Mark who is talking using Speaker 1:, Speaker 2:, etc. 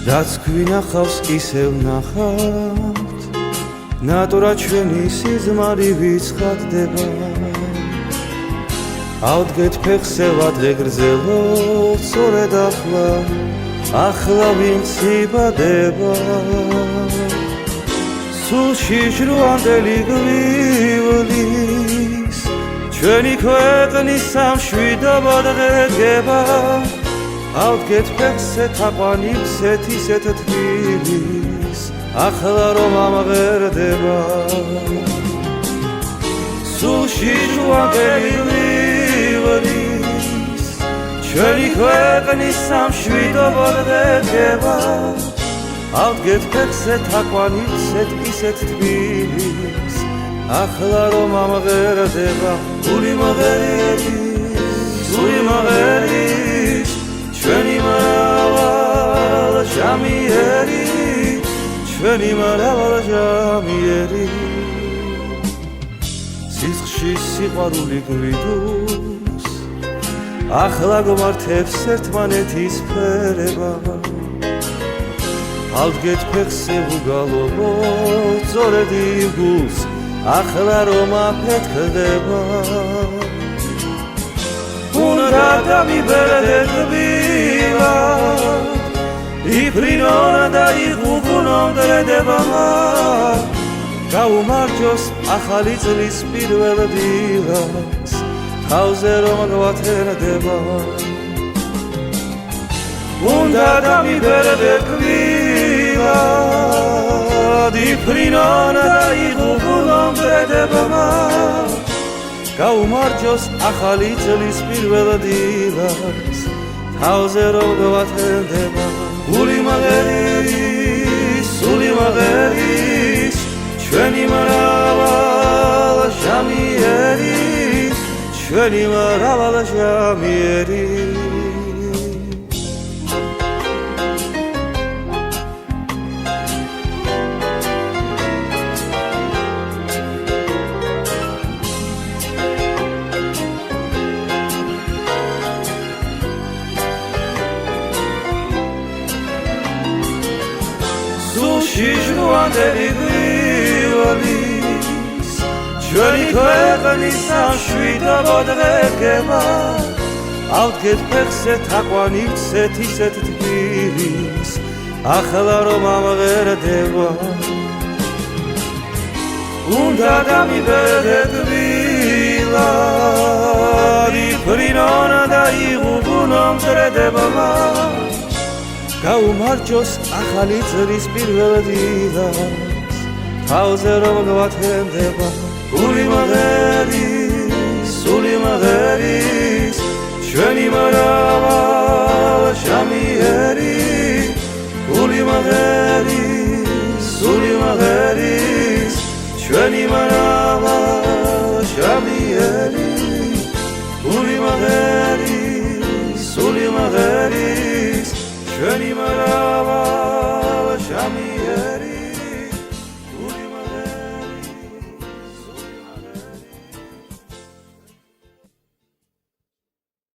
Speaker 1: რაც გვინახავს ისევ ნახავთ ნატურა ჩვენი სიზმარი ვიცხადდება ავდგეთ ფეხზე ვადრე გრძელოთ სწორედ ახლა ვინც იბადება სულში ჟრუანდელი გვივლის ჩვენი ქვეყნის სამშვიდობო დღეგება ავდგეთ ფეხზე თაყვანილსეთ ისეთ თბილის ახლა რომ ამღერდება სულში ჟრუანდელი გვივლის ჩვენი ქვეყნის სამშვიდობო დღეგება ავდგეთ ფეხზე თაყვანილსეთ ისეთ თბილის ახლა რომ ამღერდება გული მღერის ჩვენი მრავალ ჟამიერი სისხლში სიყვარული გვიდუს ახლა გვმართებს ერთმანეთის ფერება ავდგეთ ფეხზე ვუგალობოთ სწორედ იგულს ახლა რომ აფეთქდება უნდა დამიბერდეთ ტბილად იფრინონ და იღუგუნონ დრედებამა გაუმარჯოს ახალი წლის პირველ დილას თავზე რომ გვათენდება უნდა დამიბერდეთ ტბილად იფრინონ და იღუგუნონ დრედებამა გაუმარჯოს ახალი წლის პირველ დილას თავზე რომ გვათენდება გული მღერის ჩვენი მრავალ ჟამიერი ჟრუანდელი გვივლის ჩვენი ქვეყნის სამშვიდობო დღეგება ავდგეთ ფეხზე თაყვანილსეთ ისეთ თბილის ახლა რომ ამღერდება უნდა დამიბერდეთ ტბილად იფრინონ და იღუგუნონ დრედებამა გაუმარჯოს ახალი წლის პირველ დილას თავზე რომ გვათენდება გული მღერის ჩვენი მრავალ ჟამიერი გული მღერის ჩვენი მრავალ